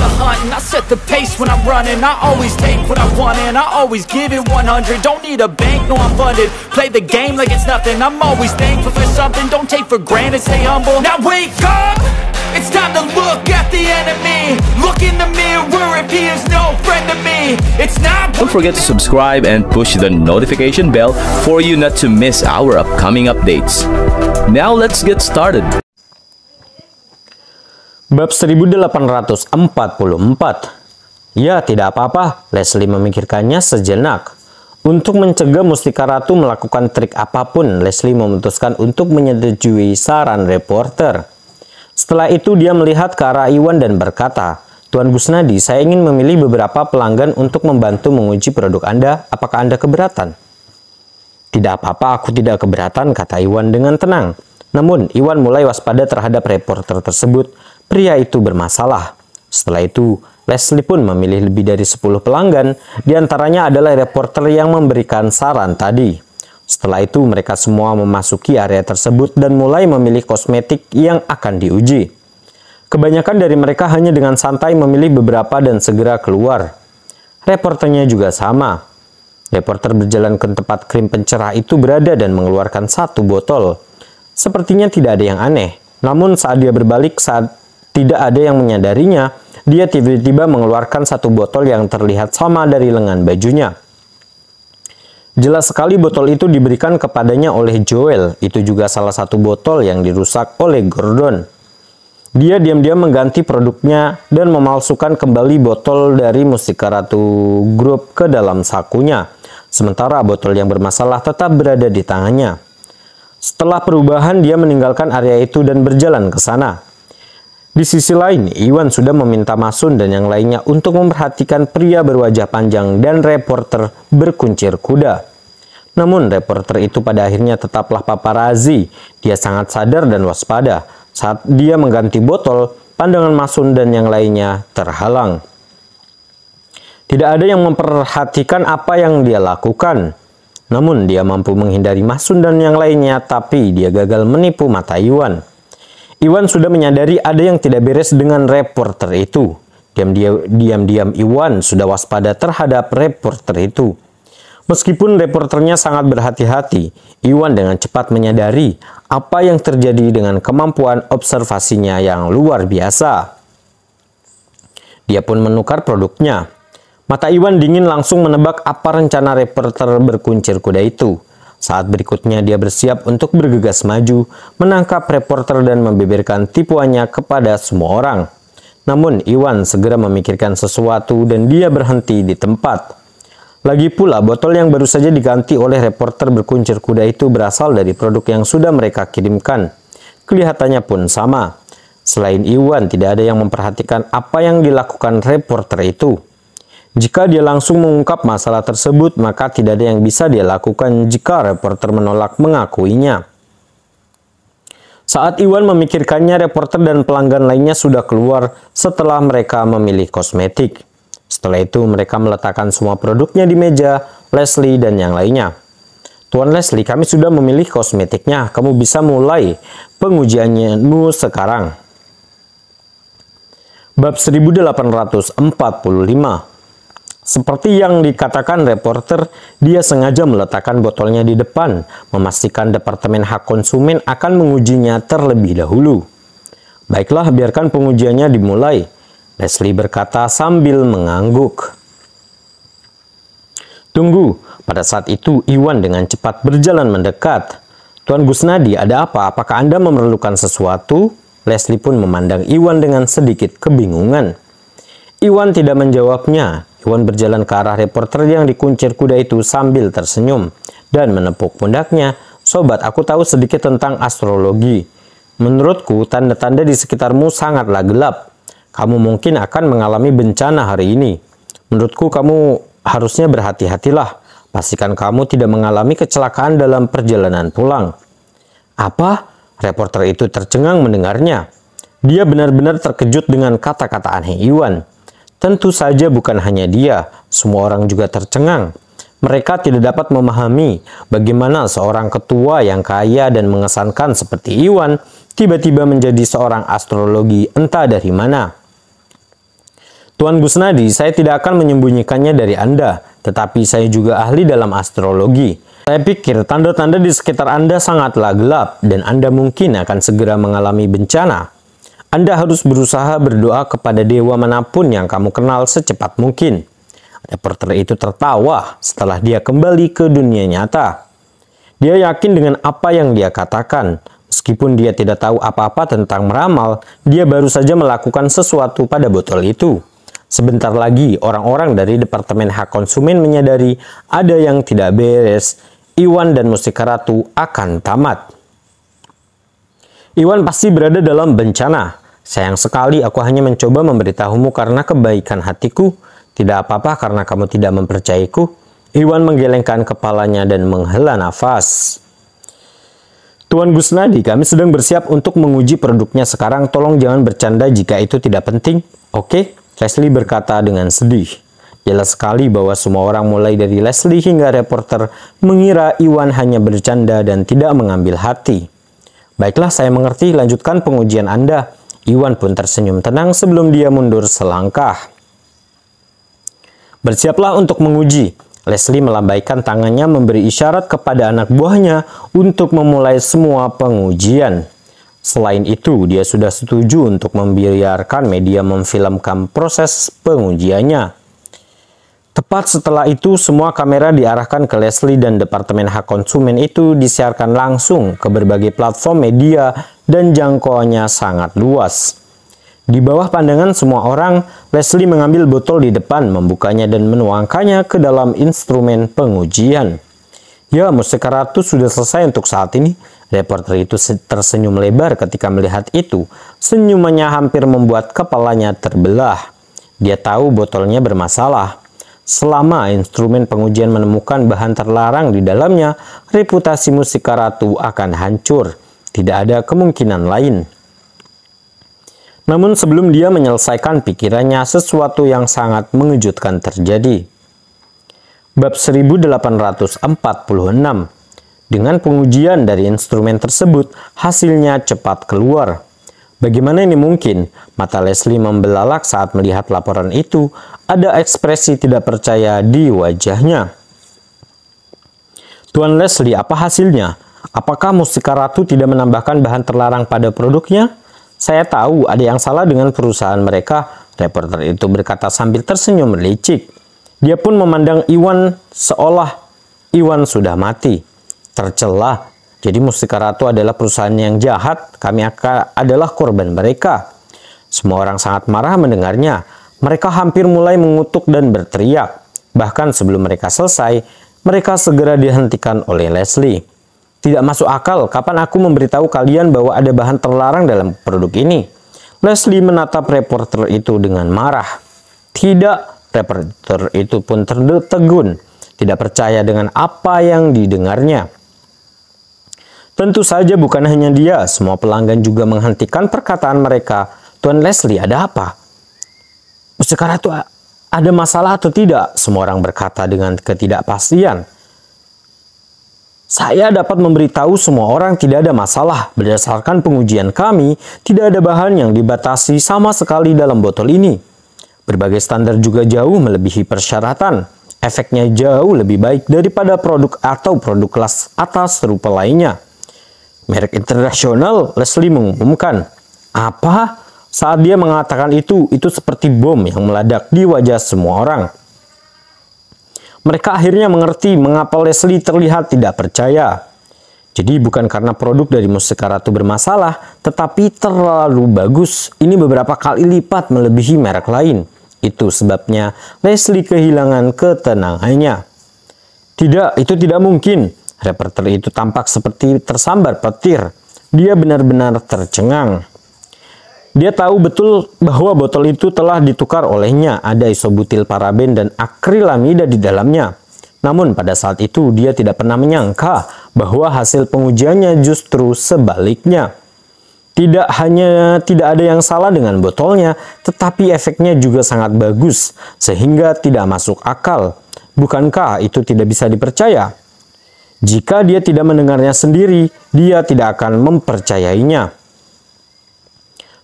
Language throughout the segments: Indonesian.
the hunt and I set the pace when I'm running. I always take what I want and I always give it 100. Don't need a bank, no I'm funded. Play the game like it's nothing. I'm always thankful for something. Don't take for granted, stay humble. Now wake up, it's time to look at the enemy. Look in the mirror if he is no friend to me. It's not. Don't forget to subscribe and push the notification bell for you not to miss our upcoming updates. Now let's get started. Bab 1844. Ya, tidak apa-apa, Leslie memikirkannya sejenak. Untuk mencegah Mustika Ratu melakukan trik apapun, Leslie memutuskan untuk menyetujui saran reporter. Setelah itu dia melihat ke arah Iwan dan berkata, "Tuan Gusnadi, saya ingin memilih beberapa pelanggan untuk membantu menguji produk Anda. Apakah Anda keberatan?" "Tidak apa-apa, aku tidak keberatan," kata Iwan dengan tenang. Namun, Iwan mulai waspada terhadap reporter tersebut. Pria itu bermasalah. Setelah itu, Leslie pun memilih lebih dari 10 pelanggan, diantaranya adalah reporter yang memberikan saran tadi. Setelah itu, mereka semua memasuki area tersebut dan mulai memilih kosmetik yang akan diuji. Kebanyakan dari mereka hanya dengan santai memilih beberapa dan segera keluar. Reporternya juga sama. Reporter berjalan ke tempat krim pencerah itu berada dan mengeluarkan 1 botol. Sepertinya tidak ada yang aneh. Namun saat dia berbalik, saat tidak ada yang menyadarinya, dia tiba-tiba mengeluarkan 1 botol yang terlihat sama dari lengan bajunya. Jelas sekali botol itu diberikan kepadanya oleh Joel. Itu juga salah satu botol yang dirusak oleh Gordon. Dia diam-diam mengganti produknya dan memalsukan kembali botol dari Mustika Ratu Group ke dalam sakunya. Sementara botol yang bermasalah tetap berada di tangannya. Setelah perubahan, dia meninggalkan area itu dan berjalan ke sana. Di sisi lain, Iwan sudah meminta Masun dan yang lainnya untuk memperhatikan pria berwajah panjang dan reporter berkuncir kuda. Namun, reporter itu pada akhirnya tetaplah paparazzi. Dia sangat sadar dan waspada. Saat dia mengganti botol, pandangan Masun dan yang lainnya terhalang. Tidak ada yang memperhatikan apa yang dia lakukan. Namun, dia mampu menghindari Masun dan yang lainnya, tapi dia gagal menipu mata Iwan. Iwan sudah menyadari ada yang tidak beres dengan reporter itu. Diam-diam Iwan sudah waspada terhadap reporter itu. Meskipun reporternya sangat berhati-hati, Iwan dengan cepat menyadari apa yang terjadi dengan kemampuan observasinya yang luar biasa. Dia pun menukar produknya. Mata Iwan dingin langsung menebak apa rencana reporter berkuncir kuda itu. Saat berikutnya dia bersiap untuk bergegas maju, menangkap reporter dan membeberkan tipuannya kepada semua orang. Namun Iwan segera memikirkan sesuatu dan dia berhenti di tempat. Lagi pula botol yang baru saja diganti oleh reporter berkuncir kuda itu berasal dari produk yang sudah mereka kirimkan. Kelihatannya pun sama. Selain Iwan, tidak ada yang memperhatikan apa yang dilakukan reporter itu. Jika dia langsung mengungkap masalah tersebut, maka tidak ada yang bisa dia lakukan jika reporter menolak mengakuinya. Saat Iwan memikirkannya, reporter dan pelanggan lainnya sudah keluar setelah mereka memilih kosmetik. Setelah itu, mereka meletakkan semua produknya di meja Leslie dan yang lainnya. "Tuan Leslie, kami sudah memilih kosmetiknya. Kamu bisa mulai pengujianmu sekarang." Bab 1845. Seperti yang dikatakan reporter, dia sengaja meletakkan botolnya di depan, memastikan Departemen Hak Konsumen akan mengujinya terlebih dahulu. "Baiklah, biarkan pengujiannya dimulai," Leslie berkata sambil mengangguk. "Tunggu." Pada saat itu, Iwan dengan cepat berjalan mendekat. "Tuan Gusnadi, ada apa? Apakah Anda memerlukan sesuatu?" Leslie pun memandang Iwan dengan sedikit kebingungan. Iwan tidak menjawabnya. Iwan berjalan ke arah reporter yang dikuncir kuda itu sambil tersenyum dan menepuk pundaknya. "Sobat, aku tahu sedikit tentang astrologi. Menurutku, tanda-tanda di sekitarmu sangatlah gelap. Kamu mungkin akan mengalami bencana hari ini. Menurutku, kamu harusnya berhati-hatilah. Pastikan kamu tidak mengalami kecelakaan dalam perjalanan pulang." "Apa?" Reporter itu tercengang mendengarnya. Dia benar-benar terkejut dengan kata-kata aneh Iwan. Tentu saja bukan hanya dia, semua orang juga tercengang. Mereka tidak dapat memahami bagaimana seorang ketua yang kaya dan mengesankan seperti Iwan tiba-tiba menjadi seorang astrologi entah dari mana. Tuan Gusnadi, saya tidak akan menyembunyikannya dari Anda, tetapi saya juga ahli dalam astrologi. Saya pikir tanda-tanda di sekitar Anda sangatlah gelap dan Anda mungkin akan segera mengalami bencana. Anda harus berusaha berdoa kepada dewa manapun yang kamu kenal secepat mungkin. Reporter itu tertawa setelah dia kembali ke dunia nyata. Dia yakin dengan apa yang dia katakan. Meskipun dia tidak tahu apa-apa tentang meramal, dia baru saja melakukan sesuatu pada botol itu. Sebentar lagi, orang-orang dari Departemen Hak Konsumen menyadari ada yang tidak beres. Iwan dan Mustika Ratu akan tamat. Iwan pasti berada dalam bencana. Sayang sekali aku hanya mencoba memberitahumu karena kebaikan hatiku. Tidak apa-apa karena kamu tidak mempercayaiku. Iwan menggelengkan kepalanya dan menghela nafas. Tuan Gusnadi, kami sedang bersiap untuk menguji produknya sekarang. Tolong jangan bercanda jika itu tidak penting. Oke, Leslie berkata dengan sedih. Jelas sekali bahwa semua orang mulai dari Leslie hingga reporter mengira Iwan hanya bercanda dan tidak mengambil hati. Baiklah, saya mengerti. Lanjutkan pengujian Anda. Iwan pun tersenyum tenang sebelum dia mundur selangkah. Bersiaplah untuk menguji. Leslie melambaikan tangannya memberi isyarat kepada anak buahnya untuk memulai semua pengujian. Selain itu, dia sudah setuju untuk membiarkan media memfilmkan proses pengujiannya. Tepat setelah itu, semua kamera diarahkan ke Leslie dan Departemen Hak Konsumen itu disiarkan langsung ke berbagai platform media dan jangkauannya sangat luas. Di bawah pandangan semua orang, Leslie mengambil botol di depan, membukanya dan menuangkannya ke dalam instrumen pengujian. Ya, Mustika Ratu sudah selesai untuk saat ini. Reporter itu tersenyum lebar ketika melihat itu. Senyumannya hampir membuat kepalanya terbelah. Dia tahu botolnya bermasalah. Selama instrumen pengujian menemukan bahan terlarang di dalamnya, reputasi Mustika Ratu akan hancur. Tidak ada kemungkinan lain. Namun sebelum dia menyelesaikan pikirannya, sesuatu yang sangat mengejutkan terjadi. Bab 1846. Dengan pengujian dari instrumen tersebut, hasilnya cepat keluar. Bagaimana ini mungkin? Mata Leslie membelalak saat melihat laporan itu. Ada ekspresi tidak percaya di wajahnya. Tuan Leslie, apa hasilnya? Apakah Mustika Ratu tidak menambahkan bahan terlarang pada produknya? Saya tahu ada yang salah dengan perusahaan mereka, reporter itu berkata sambil tersenyum licik. Dia pun memandang Iwan seolah Iwan sudah mati. Tercela, jadi Mustika Ratu adalah perusahaan yang jahat, kami adalah korban mereka. Semua orang sangat marah mendengarnya. Mereka hampir mulai mengutuk dan berteriak. Bahkan sebelum mereka selesai, mereka segera dihentikan oleh Leslie. Tidak masuk akal, kapan aku memberitahu kalian bahwa ada bahan terlarang dalam produk ini? Leslie menatap reporter itu dengan marah. Tidak, reporter itu pun tertegun, tidak percaya dengan apa yang didengarnya. Tentu saja bukan hanya dia, semua pelanggan juga menghentikan perkataan mereka. Tuan Leslie, ada apa? Mustika Ratu ada masalah atau tidak? Semua orang berkata dengan ketidakpastian. Saya dapat memberitahu semua orang tidak ada masalah. Berdasarkan pengujian kami, tidak ada bahan yang dibatasi sama sekali dalam botol ini. Berbagai standar juga jauh melebihi persyaratan. Efeknya jauh lebih baik daripada produk atau produk kelas atas serupa lainnya. Merek internasional, Leslie mengumumkan. Apa? Saat dia mengatakan itu seperti bom yang meledak di wajah semua orang. Mereka akhirnya mengerti mengapa Leslie terlihat tidak percaya. Jadi bukan karena produk dari Mustika Ratu bermasalah, tetapi terlalu bagus. Ini beberapa kali lipat melebihi merek lain. Itu sebabnya Leslie kehilangan ketenangannya. Tidak, itu tidak mungkin. Reporter itu tampak seperti tersambar petir. Dia benar-benar tercengang. Dia tahu betul bahwa botol itu telah ditukar olehnya. Ada isobutil paraben dan akrilamida di dalamnya. Namun pada saat itu dia tidak pernah menyangka bahwa hasil pengujiannya justru sebaliknya. Tidak hanya tidak ada yang salah dengan botolnya, tetapi efeknya juga sangat bagus sehingga tidak masuk akal. Bukankah itu tidak bisa dipercaya? Jika dia tidak mendengarnya sendiri, dia tidak akan mempercayainya.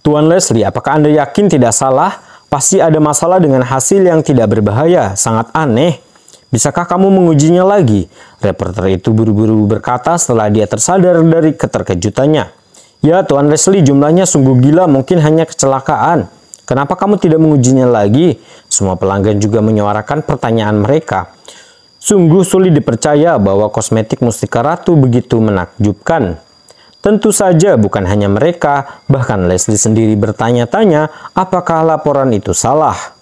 Tuan Leslie, apakah Anda yakin tidak salah? Pasti ada masalah dengan hasil yang tidak berbahaya, sangat aneh. Bisakah kamu mengujinya lagi? Reporter itu buru-buru berkata setelah dia tersadar dari keterkejutannya. Ya, Tuan Leslie, jumlahnya sungguh gila, mungkin hanya kecelakaan. Kenapa kamu tidak mengujinya lagi? Semua pelanggan juga menyuarakan pertanyaan mereka. Sungguh sulit dipercaya bahwa kosmetik Mustika Ratu begitu menakjubkan. Tentu saja bukan hanya mereka, bahkan Leslie sendiri bertanya-tanya apakah laporan itu salah.